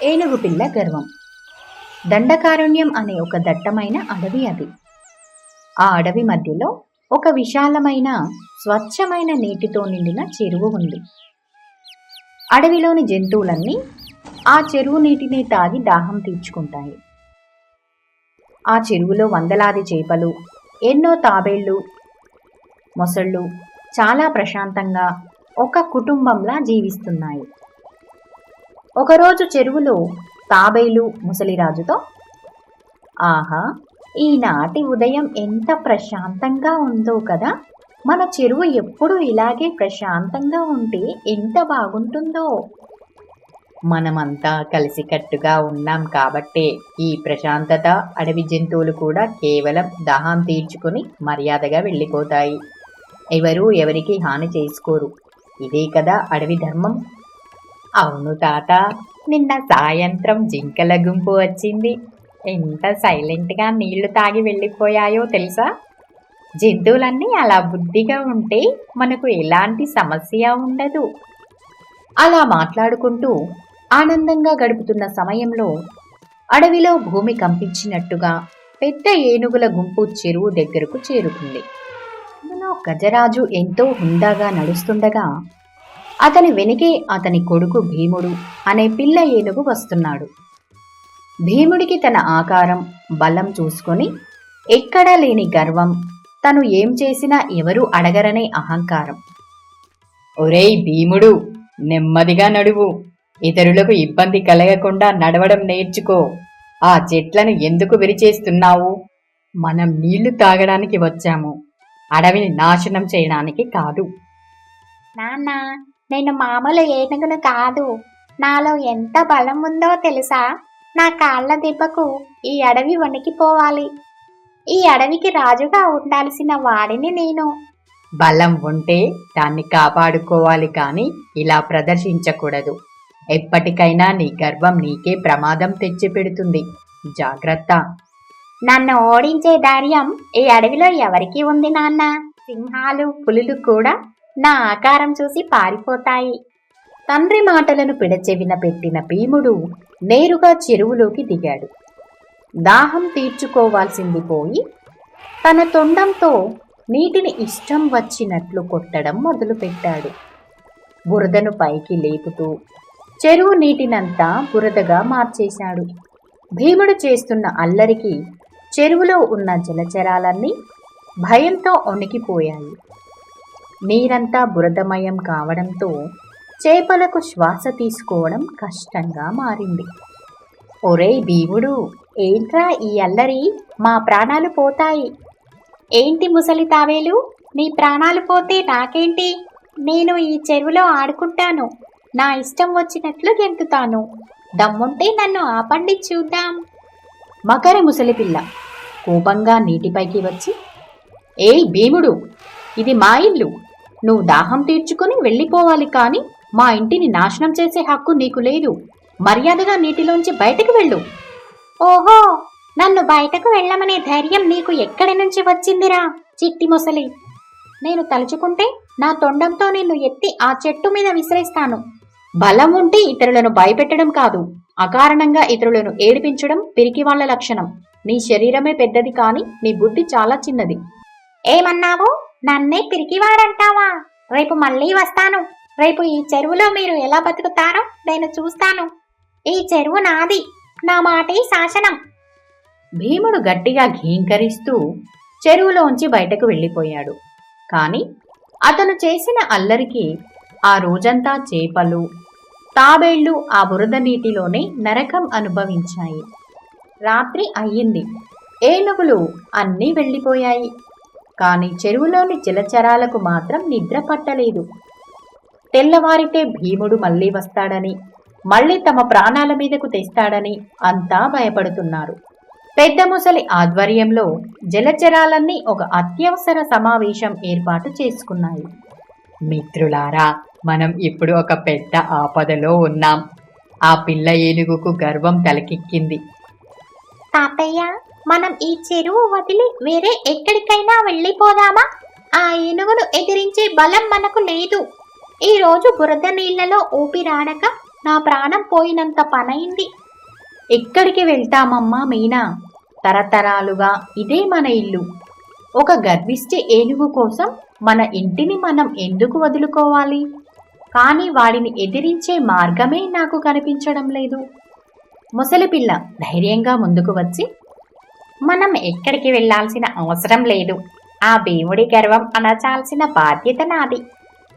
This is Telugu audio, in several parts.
ఏనుగు పిల్ల గర్వం. దండకారణ్యం అనే ఒక దట్టమైన అడవి అది. ఆ అడవి మధ్యలో ఒక విశాలమైన స్వచ్ఛమైన నీటితో నిండిన చెరువు ఉంది. అడవిలోని జంతువులన్నీ ఆ చెరువు నీటిని తాగి దాహం తీర్చుకుంటాయి. ఆ చెరువులో వందలాది చేపలు, ఎన్నో తాబేళ్లు, మొసళ్ళు చాలా ప్రశాంతంగా ఒక కుటుంబంలా జీవిస్తున్నాయి. ఒకరోజు చెరువులో తాబేలు ముసలిరాజుతో, ఆహా, ఈనాటి ఉదయం ఎంత ప్రశాంతంగా ఉందో కదా, మన చెరువు ఎప్పుడు ఇలాగే ప్రశాంతంగా ఉంటే ఎంత బాగుంటుందో. మనమంతా కలిసికట్టుగా ఉన్నాం కాబట్టే ఈ ప్రశాంతత. అడవి జంతువులు కూడా కేవలం దాహం తీర్చుకుని మర్యాదగా వెళ్ళిపోతాయి. ఎవరూ ఎవరికి హాని చేసుకోరు. ఇదే కదా అడవి ధర్మం. అవును తాత, నిన్న సాయంత్రం జింకల గుంపు వచ్చింది. ఎంత సైలెంట్గా నీళ్లు తాగి వెళ్ళిపోయాయో తెలుసా? జంతువులన్నీ అలా బుద్ధిగా ఉంటే మనకు ఎలాంటి సమస్య ఉండదు. అలా మాట్లాడుకుంటూ ఆనందంగా గడుపుతున్న సమయంలో అడవిలో భూమి కంపించినట్టుగా పెద్ద ఏనుగుల గుంపు చెరువు దగ్గరకు చేరుకుంది. అందులో గజరాజు ఎంతో హుందాగా నడుస్తుండగా అతని వెనుకే అతని కొడుకు భీముడు అనే పిల్ల ఏనుగు వస్తున్నాడు. భీముడికి తన ఆకారం, బలం చూసుకొని ఎక్కడా లేని గర్వం, తను ఏం చేసినా ఎవరూ అడగరనే అహంకారం. ఒరేయ్ భీముడు, నెమ్మదిగా నడువు. ఇతరులకు ఇబ్బంది కలగకుండా నడవడం నేర్చుకో. ఆ చెట్లను ఎందుకు విరిచేస్తున్నావు? మనం నీళ్లు తాగడానికి వచ్చాము, అడవిని నాశనం చేయడానికి కాదు. నాన్న, నేను మామూలు ఏనుగును కాదు. నాలో ఎంత బలం ఉందో తెలుసా? నా కాళ్ళ దెబ్బకు ఈ అడవి వణికిపోవాలి. ఈ అడవికి రాజుగా ఉండాల్సిన వాడిని నేను. బలం ఉంటే దాన్ని కాపాడుకోవాలి కానీ ఇలా ప్రదర్శించకూడదు. ఎప్పటికైనా నీ గర్వం నీకే ప్రమాదం తెచ్చిపెడుతుంది. జాగ్రత్త. నన్ను ఓడించే ధైర్యం ఈ అడవిలో ఎవరికి ఉంది నాన్న? సింహాలు, పులులు కూడా నా ఆకారం చూసి పారిపోతాయి. తండ్రి మాటలను పిడచెవిన పెట్టిన భీముడు నేరుగా చెరువులోకి దిగాడు. దాహం తీర్చుకోవాల్సింది పోయి తన తొండంతో నీటిని ఇష్టం వచ్చినట్లు కొట్టడం మొదలుపెట్టాడు. బురదను పైకి లేపుతూ చెరువు నీటినంతా బురదగా మార్చేశాడు. భీముడు చేస్తున్న అల్లరికి చెరువులో ఉన్న జలచరాలన్నీ భయంతో వణికిపోయాయి. నీరంతా బురదమయం కావడంతో చేపలకు శ్వాస తీసుకోవడం కష్టంగా మారింది. ఒరేయ్ భీముడు, ఏంట్రా ఈ అల్లరి? మా ప్రాణాలు పోతాయి. ఏంటి ముసలి తావేలు, నీ ప్రాణాలు పోతే నాకేంటి? నేను ఈ చెరువులో ఆడుకుంటాను. నా ఇష్టం వచ్చినట్లు గెంతుతాను. దమ్ముంటే నన్ను ఆపండి చూద్దాం. మకర ముసలిపిల్ల కోపంగా నీటిపైకి వచ్చి, ఏయ్ భీముడు, ఇది మా ఇల్లు. నువ్వు దాహం తీర్చుకుని వెళ్ళిపోవాలి, కానీ మా ఇంటిని నాశనం చేసే హక్కు నీకు లేదు. మర్యాదగా నీటిలోంచి బయటకు వెళ్ళు. ఓహో, నన్ను బయటకు వెళ్ళమనే ధైర్యం నీకు ఎక్కడి నుంచి వచ్చిందిరా చిట్టి ముసలి? నేను తలుచుకుంటే నా తొండంతో నిన్ను ఎత్తి ఆ చెట్టు మీద విసిరేస్తాను. బలం ఉంటే ఇతరులను భయపెట్టడం కాదు, అకారణంగా ఇతరులను ఏడిపించడం పిరికివాళ్ల లక్షణం. నీ శరీరమే పెద్దది, కానీ నీ బుద్ధి చాలా చిన్నది. ఏమన్నావు? నన్నే పిరికివాడంటావా? రేపు మళ్ళీ వస్తాను. రేపు ఈ చెరువులో మీరు ఎలా బతుకుతారో నేను చూస్తాను. ఈ చెరువు నాది, నా మాటే శాసనం. భీముడు గట్టిగా ఘీంకరిస్తూ చెరువులోంచి బయటకు వెళ్ళిపోయాడు. కాని అతను చేసిన అల్లరికి ఆ రోజంతా చేపలు, తాబేళ్లు ఆ బురద నీటిలోనే నరకం అనుభవించాయి. రాత్రి అయ్యింది. ఏనుగులు అన్నీ వెళ్ళిపోయాయి. కాని చెరువులోని జలచరాలకు మాత్రం నిద్ర పట్టలేదు. తెల్లవారితే భీముడు మళ్ళీ వస్తాడని, మళ్ళీ తమ ప్రాణాల మీదకు తెస్తాడని అంతా భయపడుతున్నారు. పెద్ద ముసలి ఆధ్వర్యంలో జలచరాలన్నీ ఒక అత్యవసర సమావేశం ఏర్పాటు చేసుకున్నాయి. మిత్రులారా, మనం ఇప్పుడు ఒక పెద్ద ఆపదలో ఉన్నాం. ఆ పిల్ల ఏనుగుకు గర్వం తలకెక్కింది. తాతయ్య, మనం ఈ చెరువు వదిలి వేరే ఎక్కడికైనా వెళ్ళిపోదామా? ఆ ఏనుగును ఎదిరించే బలం మనకు లేదు. ఈ రోజు బురద నీళ్లలో ఊపిరాడక నా ప్రాణం పోయినంత పనైంది. ఎక్కడికి వెళ్తామమ్మా మీనా? తరతరాలుగా ఇదే మన ఇల్లు. ఒక గర్విష్టి ఏనుగు కోసం మన ఇంటిని మనం ఎందుకు వదులుకోవాలి? కానీ వాడిని ఎదిరించే మార్గమే నాకు కనిపించడం లేదు. ముసలిపిల్ల ధైర్యంగా ముందుకు వచ్చి, మనం ఎక్కడికి వెళ్ళాల్సిన అవసరం లేదు. ఆ భీముడి గర్వం అణచాల్సిన బాధ్యత నాది.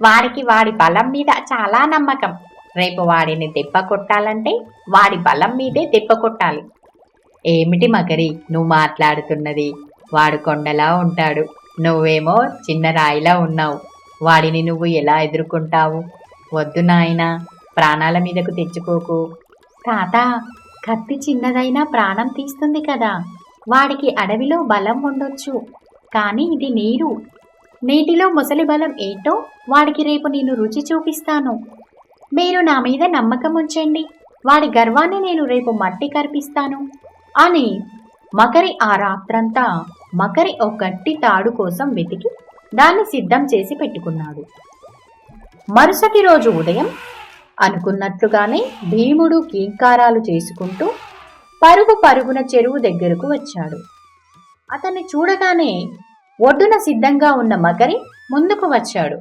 వాడికి వాడి బలం మీద చాలా నమ్మకం. రేపు వాడిని దెబ్బ కొట్టాలంటే వాడి బలం మీదే దెబ్బ కొట్టాలి. ఏమిటి మకరి నువ్వు మాట్లాడుతున్నది? వాడు కొండలా ఉంటాడు, నువ్వేమో చిన్న రాయిలా ఉన్నావు. వాడిని నువ్వు ఎలా ఎదుర్కొంటావు? వద్దు నాయనా, ప్రాణాల మీదకు తెచ్చుకోకు. తాత, కత్తి చిన్నదైనా ప్రాణం తీస్తుంది కదా. వాడికి అడవిలో బలం ఉండొచ్చు, కానీ ఇది నీరు. నీటిలో ముసలి బలం ఏంటో వాడికి రేపు నేను రుచి చూపిస్తాను. మీరు నా మీద నమ్మకం ఉంచండి. వాడి గర్వాన్ని నేను రేపు మట్టి కర్పిస్తాను అని మకరి ఆ రాత్రంతా ఒక గట్టి తాడు కోసం వెతికి దాన్ని సిద్ధం చేసి పెట్టుకున్నాడు. మరుసటి రోజు ఉదయం అనుకున్నట్లుగానే భీముడు కీంకారాలు చేసుకుంటూ పరుగున చెరువు దగ్గరకు వచ్చాడు. అతన్ని చూడగానే ఒడ్డున సిద్ధంగా ఉన్న మకరి ముందుకు వచ్చాడు.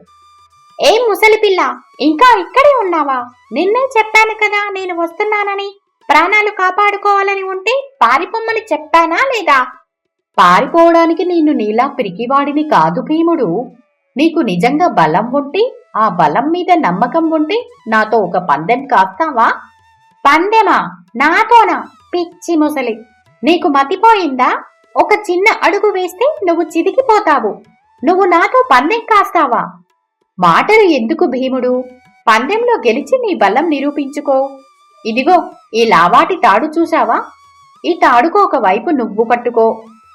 ఏం ముసలిపిల్ల, ఇంకా ఇక్కడే ఉన్నావా? నిన్నే చెప్పాను కదా నేను వస్తున్నానని. ప్రాణాలు కాపాడుకోవాలని ఉంటే పారిపోమ్మని చెప్పానా లేదా? పారిపోవడానికి నేను నీలా పిరికివాడిని కాదు భీముడు. నీకు నిజంగా బలం ఉంటే, ఆ బలం మీద నమ్మకం ఉంటే నాతో ఒక పందెం కాస్తావా? పందెమా? నాతోనా? పిచ్చి ముసలి, నీకు మతిపోయిందా? ఒక చిన్న అడుగు వేస్తే నువ్వు చితికిపోతావు. నువ్వు నాతో పందెం కాస్తావా? మాటలు ఎందుకు భీముడు? పందెంలో గెలిచి నీ బలం నిరూపించుకో. ఇదిగో ఈ లావాటి తాడు చూశావా? ఈ తాడుకు ఒక వైపు నువ్వు పట్టుకో,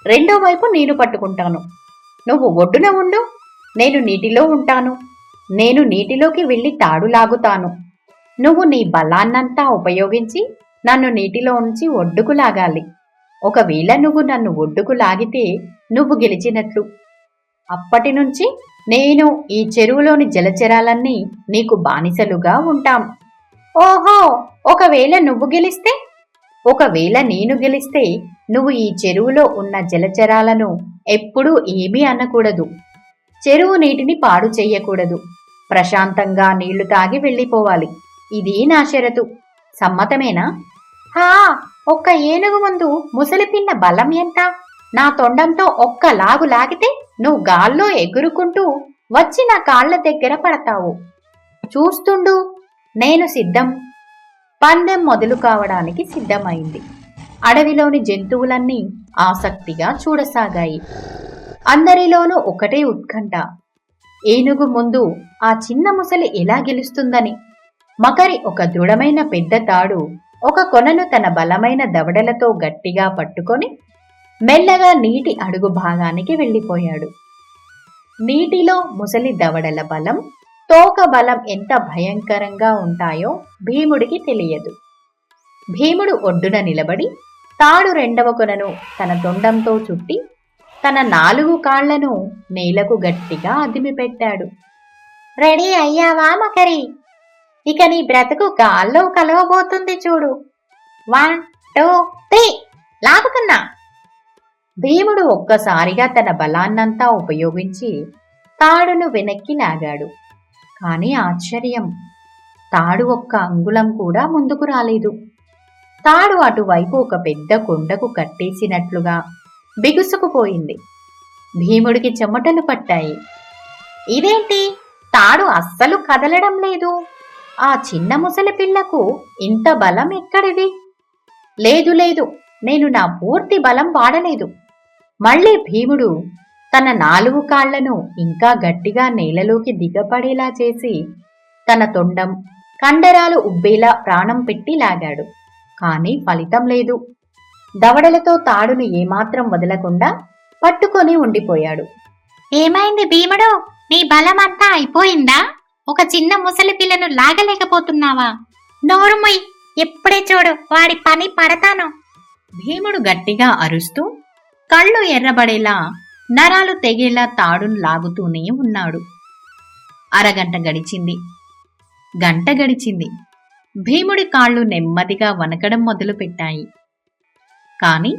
రెండో వైపు నేను పట్టుకుంటాను. నువ్వు ఒడ్డున ఉండు, నేను నీటిలో ఉంటాను. నేను నీటిలోకి వెళ్ళి తాడు లాగుతాను. నువ్వు నీ బలాన్నంతా ఉపయోగించి నన్ను నీటిలో ఉంచి ఒడ్డుకు లాగాలి. ఒకవేళ నువ్వు నన్ను ఒడ్డుకు లాగితే నువ్వు గెలిచినట్లు. అప్పటి నుంచి నేను ఈ చెరువులోని జలచరాలన్నీ నీకు బానిసలుగా ఉంటాం. ఓహో, ఒకవేళ నువ్వు గెలిస్తే? ఒకవేళ నేను గెలిస్తే నువ్వు ఈ చెరువులో ఉన్న జలచరాలను ఎప్పుడూ ఏమీ అనకూడదు. చెరువు నీటిని పాడు చెయ్యకూడదు. ప్రశాంతంగా నీళ్లు తాగి వెళ్ళిపోవాలి. ఇది నా షరతు. సమ్మతమేనా? హా, ఒక్క ఏనుగు ముందు ముసలిపిన్న బలం ఎంత? నా తొండంతో ఒక్క లాగు లాగితే నువ్వు గాల్లో ఎగురుకుంటూ వచ్చి నా కాళ్ల దగ్గర పడతావు. చూస్తుండు, నేను సిద్ధం. పందెం మొదలు కావడానికి సిద్ధమైంది. అడవిలోని జంతువులన్నీ ఆసక్తిగా చూడసాగాయి. అందరిలోనూ ఒకటే ఉత్కంఠ, ఏనుగు ముందు ఆ చిన్న ముసలి ఎలా గెలుస్తుందని. మకరి ఒక దృఢమైన పెద్ద తాడు ఒక కొనను తన బలమైన దవడలతో గట్టిగా పట్టుకొని మెల్లగా నీటి అడుగు భాగానికి వెళ్ళిపోయాడు. నీటిలో ముసలి దవడల బలం, తోక బలం ఎంత భయంకరంగా ఉంటాయో భీముడికి తెలియదు. భీముడు ఒడ్డున నిలబడి తాడు రెండవ కొనను తన తొండంతో చుట్టి తన 4 కాళ్లను నేలకు గట్టిగా అదిమిపెట్టాడు. రెడీ అయ్యావా మకరి? ఇక నీ బ్రతుకు గాల్లో కలవబోతుంది చూడు. 1, 2, 3 లాగుతున్నా. భీముడు ఒక్కసారిగా తన బలాన్నంతా ఉపయోగించి తాడును వెనక్కి లాగాడు. కాని ఆశ్చర్యం, తాడు ఒక్క అంగుళం కూడా ముందుకు రాలేదు. తాడు అటువైపు ఒక పెద్ద కొండకు కట్టేసినట్లుగా బిగుసుకుపోయింది. భీముడికి చెమటలు పట్టాయి. ఇదేంటి, తాడు అస్సలు కదలడం లేదు. ఆ చిన్న ముసలి పిల్లకు ఇంత బలం ఎక్కడిది? లేదు లేదు, నేను నా పూర్తి బలం వాడలేదు. మళ్ళీ భీముడు తన 4 కాళ్లను ఇంకా గట్టిగా నేలలోకి దిగపడేలా చేసి తన తొండం, కండరాలు ఉబ్బేలా ప్రాణం పెట్టి లాగాడు. కాని ఫలితం లేదు. దవడలతో తాడును ఏమాత్రం వదలకుండా పట్టుకొని ఉండిపోయాడు. ఏమైంది భీముడు? నీ బలమంతా అయిపోయిందా? ఒక చిన్న ముసలి పిల్లను లాగలేకపోతున్నావా? నోరుమొయ్, ఎప్పుడే చూడు వాడి పని పడతాను. భీముడు గట్టిగా అరుస్తూ కళ్ళు ఎర్రబడేలా, నరాలు తెగేలా తాడును లాగుతూనే ఉన్నాడు. అరగంట గడిచింది, గంట గడిచింది. భీముడి కాళ్ళు నెమ్మదిగా వనకడం మొదలుపెట్టాయి. కాని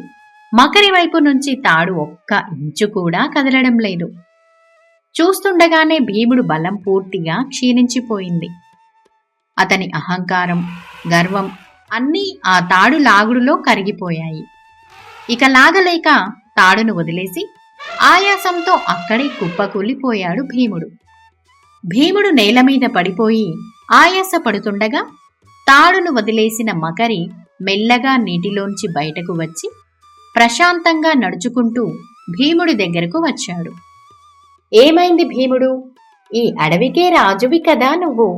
మకరి వైపు నుంచి తాడు ఒక్క ఇంచు కూడా కదలడం లేదు. చూస్తుండగానే భీముడు బలం పూర్తిగా క్షీణించిపోయింది. అతని అహంకారం, గర్వం అన్నీ ఆ తాడు లాగుడులో కరిగిపోయాయి. ఇక లాగలేక తాడును వదిలేసి ఆయాసంతో అక్కడే కుప్పకూలిపోయాడు భీముడు. భీముడు నేలమీద పడిపోయి ఆయాసపడుతుండగా తాడును వదిలేసిన మకరి మెల్లగా నీటిలోంచి బయటకు వచ్చి ప్రశాంతంగా నడుచుకుంటూ భీముడి దగ్గరకు వచ్చాడు. ఏమైంది భీముడు? ఈ అడవికే రాజువి కదా నువ్వు.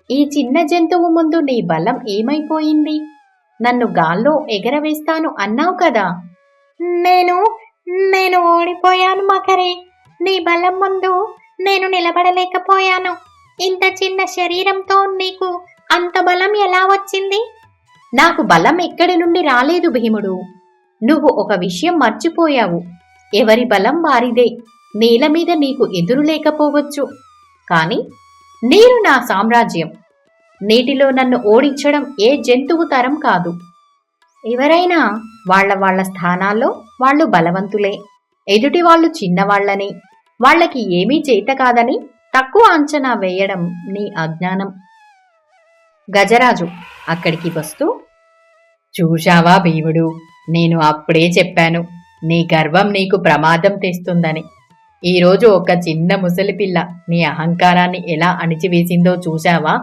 ఈ చిన్న జంతువు ముందు నీ బలం ఏమైపోయింది? నన్ను గాల్లో ఎగరవేస్తాను అన్నావు కదా. నేను ఓడిపోయాను మకరే. నీ బలం ముందు నేను నిలబడలేకపోయాను. ఇంత చిన్న శరీరంతో నీకు అంత బలం ఎలా వచ్చింది? నాకు బలం ఎక్కడి నుండి రాలేదు భీముడు. నువ్వు ఒక విషయం మర్చిపోయావు. ఎవరి బలం వారిదే. నేల మీద నీకు ఎదురు లేకపోవచ్చు, కాని నీరు నా సామ్రాజ్యం. నీటిలో నన్ను ఓడించడం ఏ జంతువు తరం కాదు. ఎవరైనా వాళ్ళ స్థానాల్లో వాళ్ళు బలవంతులే. ఎదుటి వాళ్ళు చిన్నవాళ్లని, వాళ్ళకి ఏమీ చేత కాదని తక్కువ అంచనా వేయడం నీ అజ్ఞానం. గజరాజు అక్కడికి వస్తూ, చూశావా భీముడు, నేను అప్పుడే చెప్పాను నీ గర్వం నీకు ప్రమాదం తెస్తుందని. ఈరోజు ఒక చిన్న ముసలిపిల్ల నీ అహంకారాన్ని ఎలా అణిచివేసిందో చూశావా?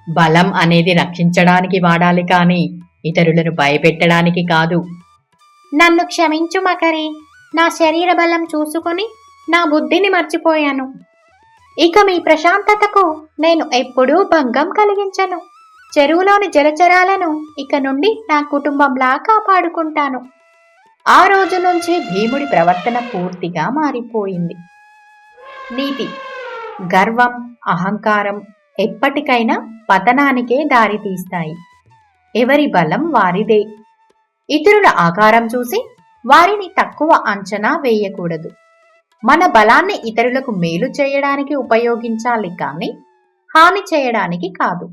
బలం అనేది రక్షించడానికి వాడాలి, కాని ఇతరులను భయపెట్టడానికి కాదు. నన్ను క్షమించు మకరి. నా శరీర బలం చూసుకుని నా బుద్ధిని మర్చిపోయాను. ఇక మీ ప్రశాంతతకు నేను ఎప్పుడూ భంగం కలిగించను. చెరువులోని జలచరాలను ఇక నుండి నా కుటుంబంలా కాపాడుకుంటాను. ఆ రోజు నుంచి భీముడి ప్రవర్తన పూర్తిగా మారిపోయింది. నీతి, గర్వం, అహంకారం ఎప్పటికైనా పతనానికే దారితీస్తాయి. ఎవరి బలం వారిదే. ఇతరుల ఆకారం చూసి వారిని తక్కువ అంచనా వేయకూడదు. మన బలాన్ని ఇతరులకు మేలు చేయడానికి ఉపయోగించాలి, కానీ హాని చేయడానికి కాదు.